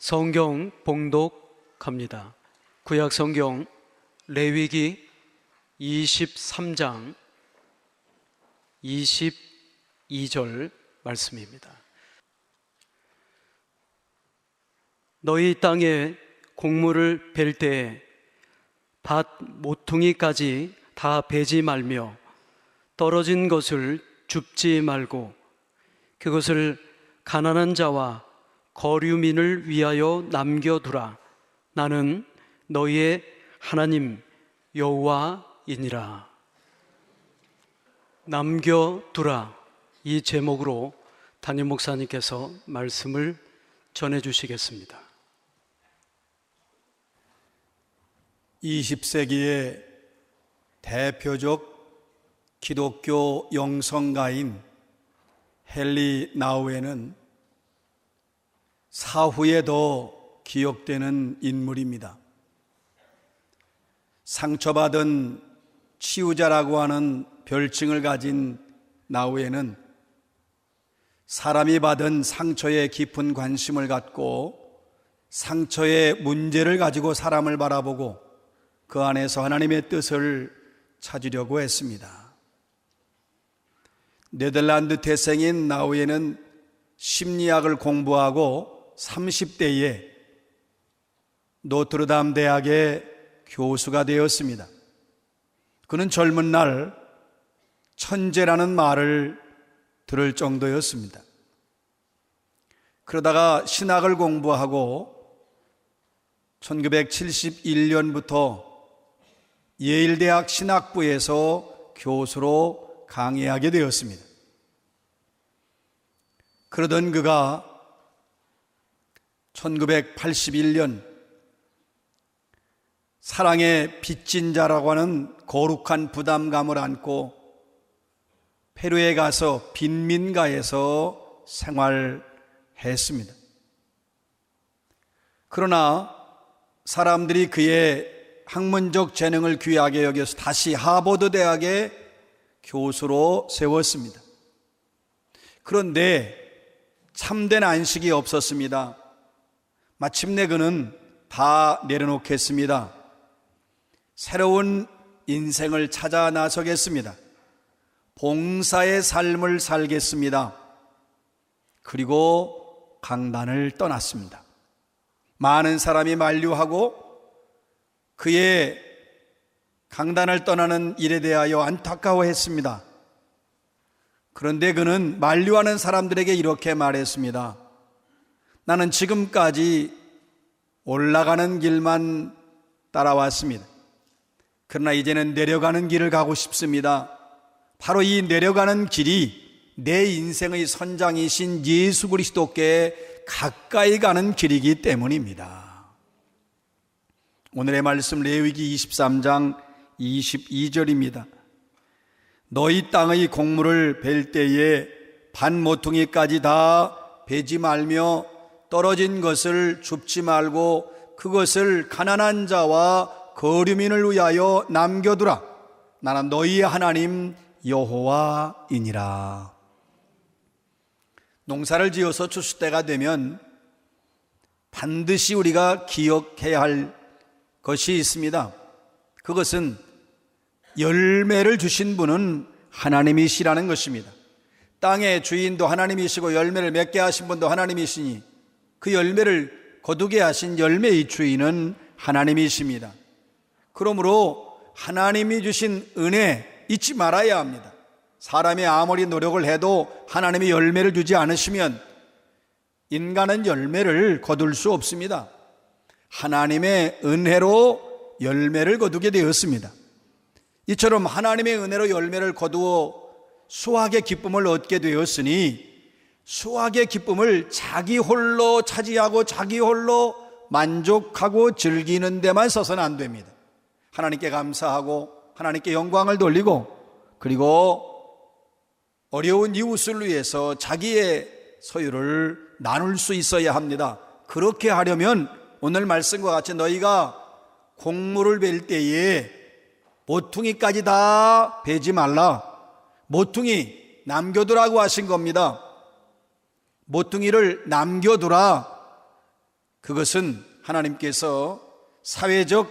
성경 봉독합니다. 구약 성경 레위기 23장 22절 말씀입니다. 너희 땅에 곡물을 벨 때에 밭 모퉁이까지 다 베지 말며 떨어진 것을 줍지 말고 그것을 가난한 자와 거류민을 위하여 남겨두라. 나는 너희의 하나님 여호와이니라. 남겨두라, 이 제목으로 담임 목사님께서 말씀을 전해주시겠습니다. 20세기의 대표적 기독교 영성가인 헨리 나우에는 사후에 더 기억되는 인물입니다. 상처받은 치유자라고 하는 별칭을 가진 나우에는 사람이 받은 상처에 깊은 관심을 갖고 상처의 문제를 가지고 사람을 바라보고 그 안에서 하나님의 뜻을 찾으려고 했습니다. 네덜란드 태생인 나우에는 심리학을 공부하고 30대에 노트르담 대학의 교수가 되었습니다. 그는 젊은 날 천재라는 말을 들을 정도였습니다. 그러다가 신학을 공부하고 1971년부터 예일대학 신학부에서 교수로 강의하게 되었습니다. 그러던 그가 1981년 사랑의 빚진 자라고 하는 거룩한 부담감을 안고 페루에 가서 빈민가에서 생활했습니다. 그러나 사람들이 그의 학문적 재능을 귀하게 여겨서 다시 하버드 대학의 교수로 세웠습니다. 그런데 참된 안식이 없었습니다. 마침내 그는 다 내려놓겠습니다. 새로운 인생을 찾아 나서겠습니다. 봉사의 삶을 살겠습니다. 그리고 강단을 떠났습니다. 많은 사람이 만류하고 그의 강단을 떠나는 일에 대하여 안타까워했습니다. 그런데 그는 만류하는 사람들에게 이렇게 말했습니다. 나는 지금까지 올라가는 길만 따라왔습니다. 그러나 이제는 내려가는 길을 가고 싶습니다. 바로 이 내려가는 길이 내 인생의 선장이신 예수 그리스도께 가까이 가는 길이기 때문입니다. 오늘의 말씀 레위기 23장 22절입니다. 너희 땅의 곡물을 벨 때에 반 모퉁이까지 다 베지 말며 떨어진 것을 줍지 말고 그것을 가난한 자와 거류민을 위하여 남겨두라. 나는 너희의 하나님 여호와이니라. 농사를 지어서 추수 때가 되면 반드시 우리가 기억해야 할 것이 있습니다. 그것은 열매를 주신 분은 하나님이시라는 것입니다. 땅의 주인도 하나님이시고 열매를 맺게 하신 분도 하나님이시니 그 열매를 거두게 하신 열매의 주인은 하나님이십니다. 그러므로 하나님이 주신 은혜 잊지 말아야 합니다. 사람이 아무리 노력을 해도 하나님이 열매를 주지 않으시면 인간은 열매를 거둘 수 없습니다. 하나님의 은혜로 열매를 거두게 되었습니다. 이처럼 하나님의 은혜로 열매를 거두어 수확의 기쁨을 얻게 되었으니 수확의 기쁨을 자기 홀로 차지하고 자기 홀로 만족하고 즐기는 데만 서서는 안 됩니다. 하나님께 감사하고 하나님께 영광을 돌리고 그리고 어려운 이웃을 위해서 자기의 소유를 나눌 수 있어야 합니다. 그렇게 하려면 오늘 말씀과 같이 너희가 곡물을 벨 때에 모퉁이까지 다 베지 말라. 모퉁이 남겨두라고 하신 겁니다. 모퉁이를 남겨두라. 그것은 하나님께서 사회적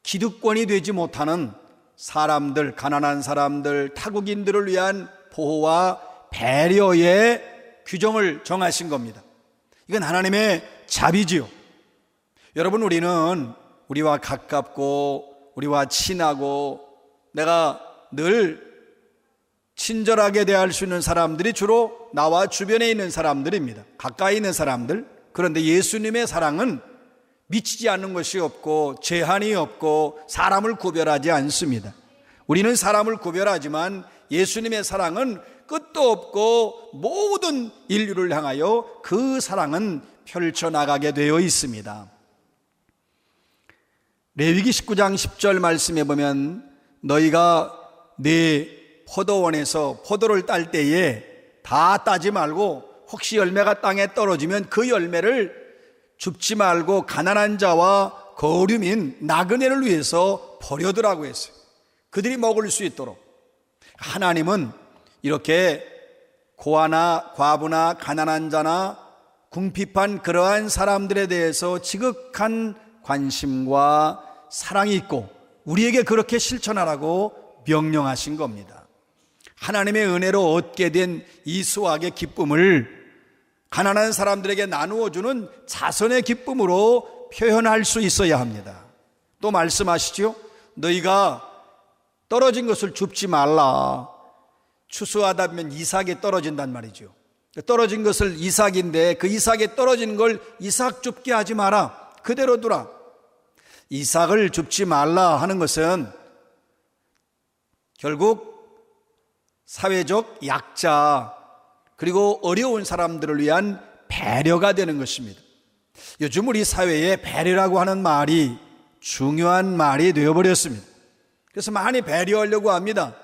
기득권이 되지 못하는 사람들, 가난한 사람들, 타국인들을 위한 보호와 배려의 규정을 정하신 겁니다. 이건 하나님의 자비지요. 여러분, 우리는 우리와 가깝고 우리와 친하고 내가 늘 친절하게 대할 수 있는 사람들이 주로 나와 주변에 있는 사람들입니다. 가까이 있는 사람들. 그런데 예수님의 사랑은 미치지 않는 것이 없고 제한이 없고 사람을 구별하지 않습니다. 우리는 사람을 구별하지만 예수님의 사랑은 끝도 없고 모든 인류를 향하여 그 사랑은 펼쳐나가게 되어 있습니다. 레위기 19장 10절 말씀에 보면 너희가 네 포도원에서 포도를 딸 때에 다 따지 말고 혹시 열매가 땅에 떨어지면 그 열매를 줍지 말고 가난한 자와 거류민 나그네를 위해서 버려두라고 했어요. 그들이 먹을 수 있도록. 하나님은 이렇게 고아나 과부나 가난한 자나 궁핍한 그러한 사람들에 대해서 지극한 관심과 사랑이 있고 우리에게 그렇게 실천하라고 명령하신 겁니다. 하나님의 은혜로 얻게 된 이 수확의 기쁨을 가난한 사람들에게 나누어주는 자선의 기쁨으로 표현할 수 있어야 합니다. 또 말씀하시죠. 너희가 떨어진 것을 줍지 말라. 추수하다 보면 이삭이 떨어진단 말이죠. 떨어진 것을 이삭인데 그 이삭에 떨어진 걸 이삭 줍게 하지 마라. 그대로 두라. 이삭을 줍지 말라 하는 것은 결국 사회적 약자 그리고 어려운 사람들을 위한 배려가 되는 것입니다. 요즘 우리 사회에 배려라고 하는 말이 중요한 말이 되어버렸습니다. 그래서 많이 배려하려고 합니다.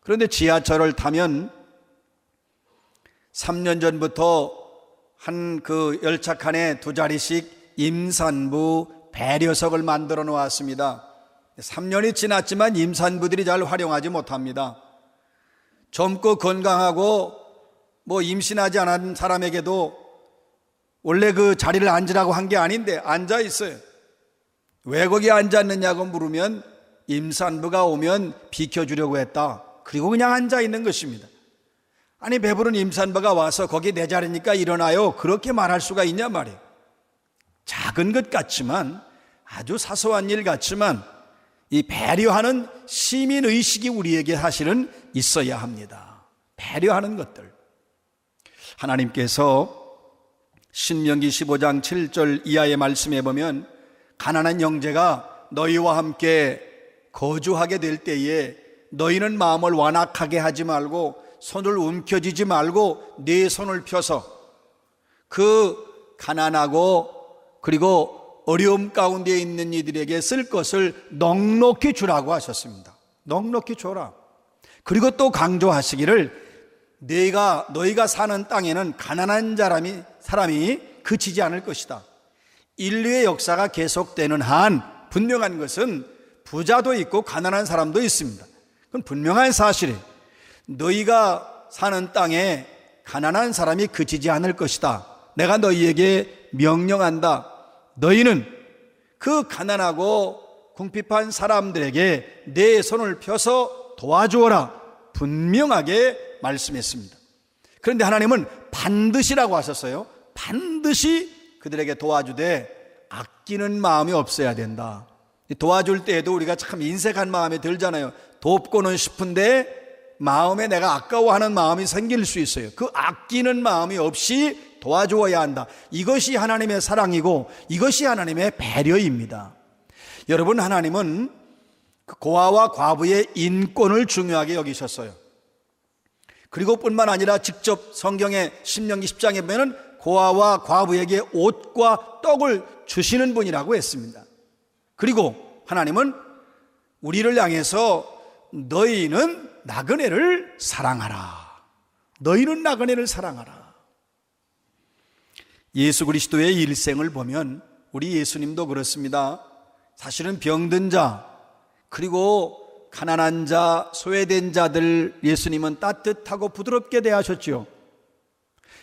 그런데 지하철을 타면 3년 전부터 한 그 열차 칸에 2자리씩 임산부 배려석을 만들어 놓았습니다. 3년이 지났지만 임산부들이 잘 활용하지 못합니다. 젊고 건강하고 임신하지 않은 사람에게도 원래 그 자리를 앉으라고 한 게 아닌데 앉아 있어요. 왜 거기 앉았느냐고 물으면 임산부가 오면 비켜주려고 했다. 그리고 그냥 앉아 있는 것입니다. 아니, 배부른 임산부가 와서 거기 내 자리니까 일어나요. 그렇게 말할 수가 있냐 말이에요. 작은 것 같지만, 아주 사소한 일 같지만 이 배려하는 시민의식이 우리에게 사실은 있어야 합니다. 배려하는 것들. 하나님께서 신명기 15장 7절 이하의 말씀에 보면 가난한 형제가 너희와 함께 거주하게 될 때에 너희는 마음을 완악하게 하지 말고 손을 움켜쥐지 말고 네 손을 펴서 그 가난하고 그리고 어려움 가운데 있는 이들에게 쓸 것을 넉넉히 주라고 하셨습니다. 넉넉히 줘라. 그리고 또 강조하시기를 너희가 사는 땅에는 가난한 사람이 그치지 않을 것이다. 인류의 역사가 계속되는 한 분명한 것은 부자도 있고 가난한 사람도 있습니다. 그건 분명한 사실이에요. 너희가 사는 땅에 가난한 사람이 그치지 않을 것이다. 내가 너희에게 명령한다. 너희는 그 가난하고 궁핍한 사람들에게 내 손을 펴서 도와주어라. 분명하게 말씀했습니다. 그런데 하나님은 반드시라고 하셨어요. 반드시 그들에게 도와주되 아끼는 마음이 없어야 된다. 도와줄 때에도 우리가 참 인색한 마음이 들잖아요. 돕고는 싶은데 마음에 내가 아까워하는 마음이 생길 수 있어요. 그 아끼는 마음이 없이 도와주어야 한다. 이것이 하나님의 사랑이고 이것이 하나님의 배려입니다. 여러분, 하나님은 고아와 과부의 인권을 중요하게 여기셨어요. 그리고 뿐만 아니라 직접 성경의 신명기 10장에 보면 고아와 과부에게 옷과 떡을 주시는 분이라고 했습니다. 그리고 하나님은 우리를 향해서 너희는 나그네를 사랑하라. 너희는 나그네를 사랑하라. 예수 그리스도의 일생을 보면 우리 예수님도 그렇습니다. 사실은 병든 자 그리고 가난한 자, 소외된 자들 예수님은 따뜻하고 부드럽게 대하셨지요.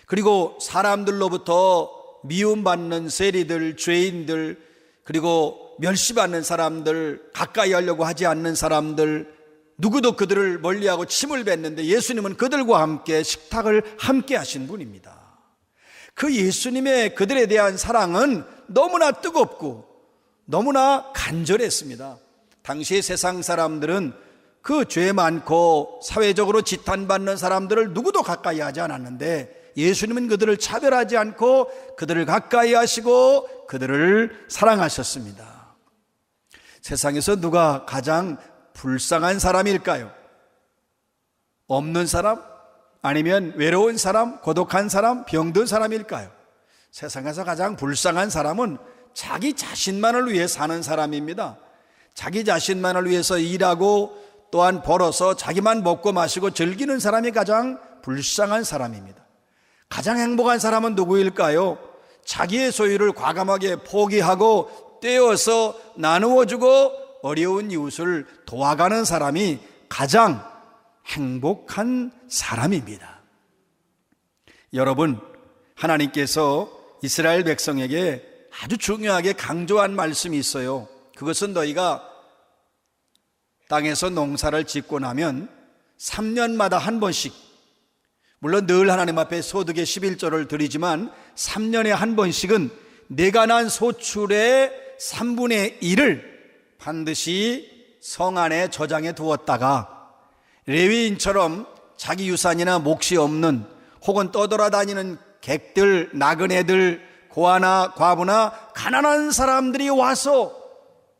그리고 사람들로부터 미움받는 세리들, 죄인들, 그리고 멸시받는 사람들, 가까이 하려고 하지 않는 사람들, 누구도 그들을 멀리하고 침을 뱉는데 예수님은 그들과 함께 식탁을 함께 하신 분입니다. 그 예수님의 그들에 대한 사랑은 너무나 뜨겁고 너무나 간절했습니다. 당시의 세상 사람들은 그 죄 많고 사회적으로 지탄받는 사람들을 누구도 가까이 하지 않았는데 예수님은 그들을 차별하지 않고 그들을 가까이 하시고 그들을 사랑하셨습니다. 세상에서 누가 가장 불쌍한 사람일까요? 없는 사람? 아니면 외로운 사람? 고독한 사람? 병든 사람일까요? 세상에서 가장 불쌍한 사람은 자기 자신만을 위해 사는 사람입니다. 자기 자신만을 위해서 일하고 또한 벌어서 자기만 먹고 마시고 즐기는 사람이 가장 불쌍한 사람입니다. 가장 행복한 사람은 누구일까요? 자기의 소유를 과감하게 포기하고 떼어서 나누어주고 어려운 이웃을 도와가는 사람이 가장 행복한 사람입니다. 여러분, 하나님께서 이스라엘 백성에게 아주 중요하게 강조한 말씀이 있어요. 그것은 너희가 땅에서 농사를 짓고 나면 3년마다 한 번씩, 물론 늘 하나님 앞에 소득의 11조를 드리지만 3년에 한 번씩은 내가 난 소출의 3분의 1을 반드시 성 안에 저장해 두었다가 레위인처럼 자기 유산이나 몫이 없는 혹은 떠돌아다니는 객들, 나그네들, 고아나 과부나 가난한 사람들이 와서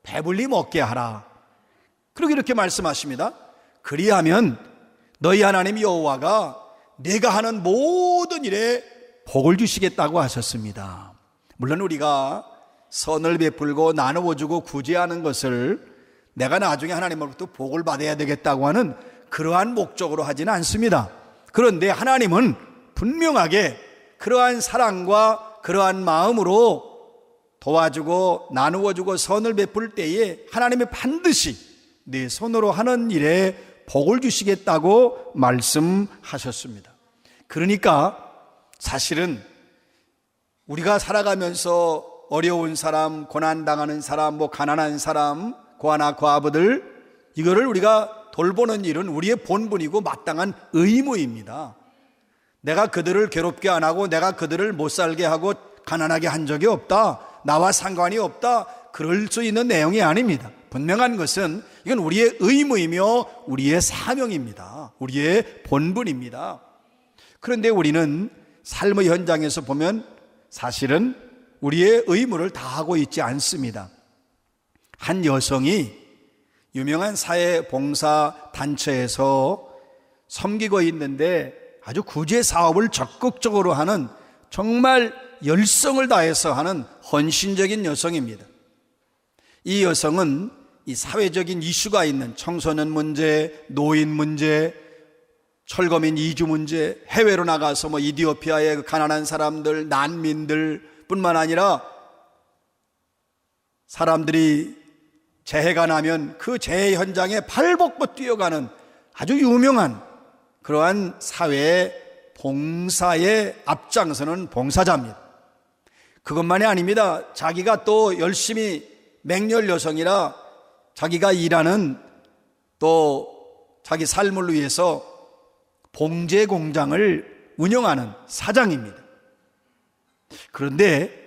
배불리 먹게 하라. 그리고 이렇게 말씀하십니다. 그리하면 너희 하나님 여호와가 내가 하는 모든 일에 복을 주시겠다고 하셨습니다. 물론 우리가 선을 베풀고 나누어주고 구제하는 것을 내가 나중에 하나님으로부터 복을 받아야 되겠다고 하는 그러한 목적으로 하지는 않습니다. 그런데 하나님은 분명하게 그러한 사랑과 그러한 마음으로 도와주고 나누어주고 선을 베풀 때에 하나님이 반드시 내 손으로 하는 일에 복을 주시겠다고 말씀하셨습니다. 그러니까 사실은 우리가 살아가면서 어려운 사람, 고난당하는 사람, 가난한 사람, 고아나 과부들, 이거를 우리가 돌보는 일은 우리의 본분이고 마땅한 의무입니다. 내가 그들을 괴롭게 안 하고 내가 그들을 못 살게 하고 가난하게 한 적이 없다, 나와 상관이 없다, 그럴 수 있는 내용이 아닙니다. 분명한 것은 이건 우리의 의무이며 우리의 사명입니다. 우리의 본분입니다. 그런데 우리는 삶의 현장에서 보면 사실은 우리의 의무를 다하고 있지 않습니다. 한 여성이 유명한 사회봉사 단체에서 섬기고 있는데 아주 구제 사업을 적극적으로 하는 정말 열성을 다해서 하는 헌신적인 여성입니다. 이 여성은 이 사회적인 이슈가 있는 청소년 문제, 노인 문제, 철거민 이주 문제, 해외로 나가서 이디오피아의 가난한 사람들, 난민들 뿐만 아니라 사람들이 재해가 나면 그 재해 현장에 발벗고 뛰어가는 아주 유명한 그러한 사회의 봉사에 앞장서는 봉사자입니다. 그것만이 아닙니다. 자기가 또 열심히 맹렬 여성이라 자기가 일하는 또 자기 삶을 위해서 봉제 공장을 운영하는 사장입니다. 그런데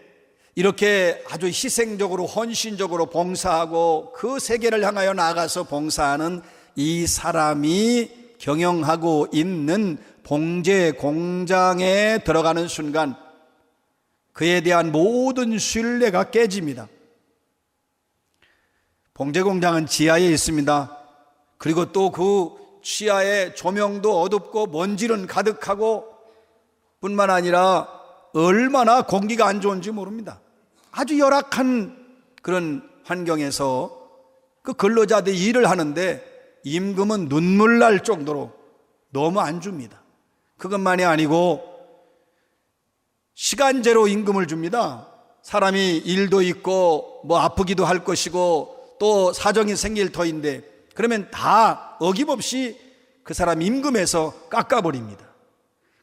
이렇게 아주 희생적으로 헌신적으로 봉사하고 그 세계를 향하여 나아가서 봉사하는 이 사람이 경영하고 있는 봉제 공장에 들어가는 순간 그에 대한 모든 신뢰가 깨집니다. 봉제 공장은 지하에 있습니다. 그리고 또 그 지하에 조명도 어둡고 먼지는 가득하고 뿐만 아니라 얼마나 공기가 안 좋은지 모릅니다. 아주 열악한 그런 환경에서 그 근로자들이 일을 하는데 임금은 눈물 날 정도로 너무 안 줍니다. 그것만이 아니고 시간제로 임금을 줍니다. 사람이 일도 있고 아프기도 할 것이고 또 사정이 생길 터인데 그러면 다 어김없이 그 사람 임금에서 깎아버립니다.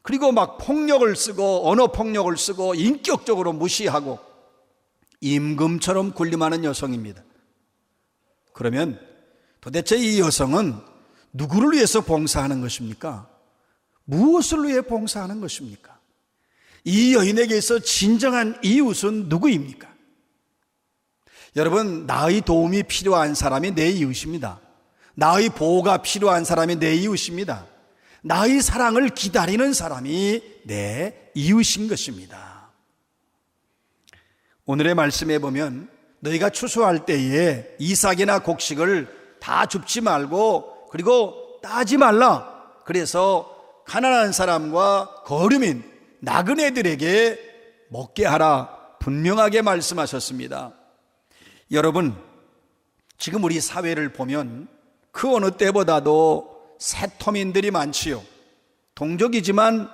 그리고 막 폭력을 쓰고 언어 폭력을 쓰고 인격적으로 무시하고 임금처럼 군림하는 여성입니다. 그러면 도대체 이 여성은 누구를 위해서 봉사하는 것입니까? 무엇을 위해 봉사하는 것입니까? 이 여인에게서 진정한 이웃은 누구입니까? 여러분, 나의 도움이 필요한 사람이 내 이웃입니다. 나의 보호가 필요한 사람이 내 이웃입니다. 나의 사랑을 기다리는 사람이 내 이웃인 것입니다. 오늘의 말씀에 보면 너희가 추수할 때에 이삭이나 곡식을 다 줍지 말고 그리고 따지 말라. 그래서 가난한 사람과 거류민, 나그네들에게 먹게 하라 분명하게 말씀하셨습니다. 여러분, 지금 우리 사회를 보면 그 어느 때보다도 세터민들이 많지요. 동족이지만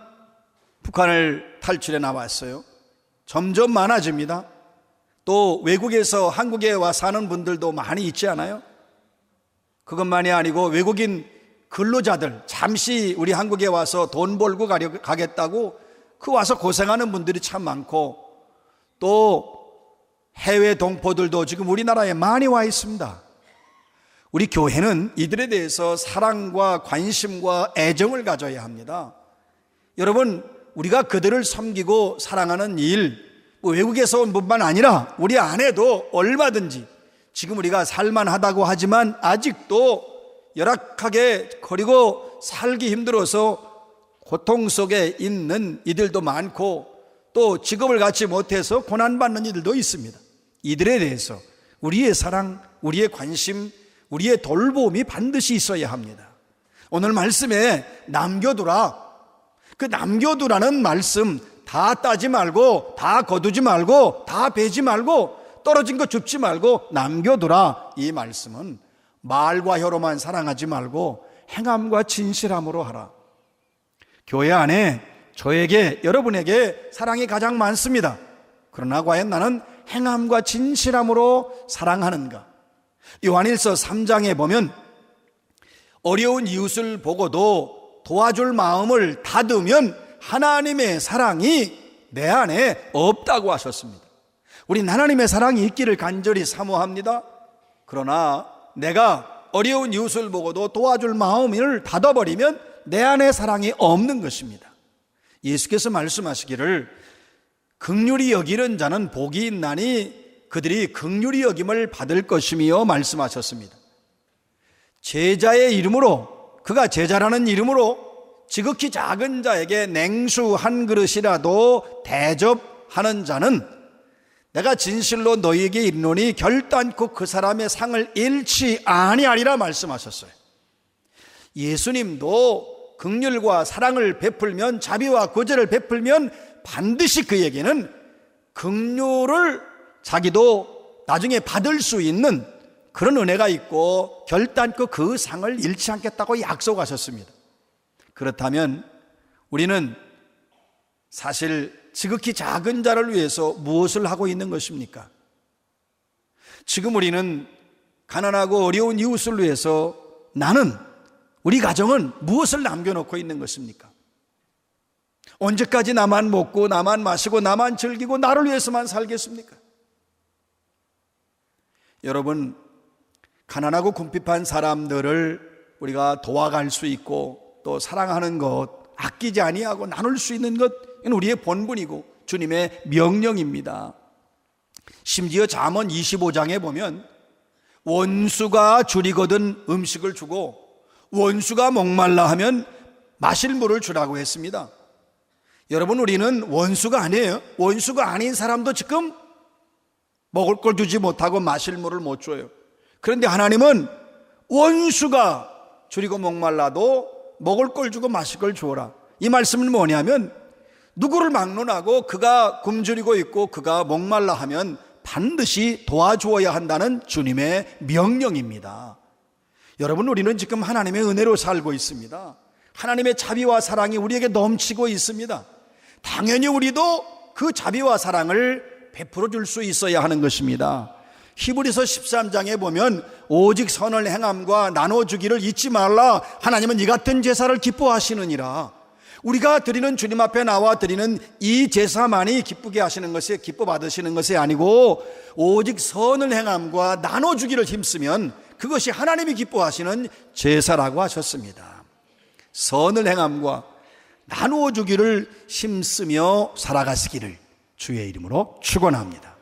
북한을 탈출해 나왔어요. 점점 많아집니다. 또 외국에서 한국에 와 사는 분들도 많이 있지 않아요? 그것만이 아니고 외국인 근로자들, 잠시 우리 한국에 와서 돈 벌고 가겠다고 그 와서 고생하는 분들이 참 많고, 또 해외 동포들도 지금 우리나라에 많이 와 있습니다. 우리 교회는 이들에 대해서 사랑과 관심과 애정을 가져야 합니다. 여러분, 우리가 그들을 섬기고 사랑하는 일, 외국에서 온 분만 아니라 우리 안에도 얼마든지 지금 우리가 살만하다고 하지만 아직도 열악하게 그리고 살기 힘들어서 고통 속에 있는 이들도 많고, 또 직업을 갖지 못해서 고난받는 이들도 있습니다. 이들에 대해서 우리의 사랑, 우리의 관심, 우리의 돌봄이 반드시 있어야 합니다. 오늘 말씀에 남겨두라, 그 남겨두라는 말씀, 다 따지 말고 다 거두지 말고 다 베지 말고 떨어진 거 줍지 말고 남겨두라, 이 말씀은 말과 혀로만 사랑하지 말고 행함과 진실함으로 하라. 교회 안에 저에게, 여러분에게 사랑이 가장 많습니다. 그러나 과연 나는 행함과 진실함으로 사랑하는가? 요한일서 3장에 보면 어려운 이웃을 보고도 도와줄 마음을 닫으면 하나님의 사랑이 내 안에 없다고 하셨습니다. 우린 하나님의 사랑이 있기를 간절히 사모합니다. 그러나 내가 어려운 이웃을 보고도 도와줄 마음을 닫아버리면 내 안에 사랑이 없는 것입니다. 예수께서 말씀하시기를 긍휼히 여기는 자는 복이 있나니 그들이 긍휼히 여김을 받을 것이며 말씀하셨습니다. 제자의 이름으로, 그가 제자라는 이름으로 지극히 작은 자에게 냉수 한 그릇이라도 대접하는 자는 내가 진실로 너희에게 이르노니 결단코 그 사람의 상을 잃지 아니하리라 말씀하셨어요. 예수님도 긍휼과 사랑을 베풀면, 자비와 구제를 베풀면 반드시 그에게는 긍휼을 자기도 나중에 받을 수 있는 그런 은혜가 있고 결단코 그 상을 잃지 않겠다고 약속하셨습니다. 그렇다면 우리는 사실 지극히 작은 자를 위해서 무엇을 하고 있는 것입니까? 지금 우리는 가난하고 어려운 이웃을 위해서 나는, 우리 가정은 무엇을 남겨놓고 있는 것입니까? 언제까지 나만 먹고 나만 마시고 나만 즐기고 나를 위해서만 살겠습니까? 여러분, 가난하고 궁핍한 사람들을 우리가 도와갈 수 있고 또 사랑하는 것, 아끼지 아니하고 나눌 수 있는 것, 이건 우리의 본분이고 주님의 명령입니다. 심지어 잠언 25장에 보면 원수가 줄이거든 음식을 주고 원수가 목말라 하면 마실 물을 주라고 했습니다. 여러분, 우리는 원수가 아니에요. 원수가 아닌 사람도 지금 먹을 걸 주지 못하고 마실 물을 못 줘요. 그런데 하나님은 원수가 줄이고 목말라도 먹을 걸 주고 마실 걸 주어라. 이 말씀은 뭐냐면 누구를 막론하고 그가 굶주리고 있고 그가 목말라 하면 반드시 도와주어야 한다는 주님의 명령입니다. 여러분, 우리는 지금 하나님의 은혜로 살고 있습니다. 하나님의 자비와 사랑이 우리에게 넘치고 있습니다. 당연히 우리도 그 자비와 사랑을 베풀어 줄 수 있어야 하는 것입니다. 히브리서 13장에 보면 오직 선을 행함과 나눠주기를 잊지 말라. 하나님은 이 같은 제사를 기뻐하시느니라. 우리가 드리는 주님 앞에 나와 드리는 이 제사만이 기쁘게 하시는 것이, 기뻐 받으시는 것이 아니고 오직 선을 행함과 나눠주기를 힘쓰면 그것이 하나님이 기뻐하시는 제사라고 하셨습니다. 선을 행함과 나누어 주기를 힘쓰며 살아가시기를 주의 이름으로 축원합니다.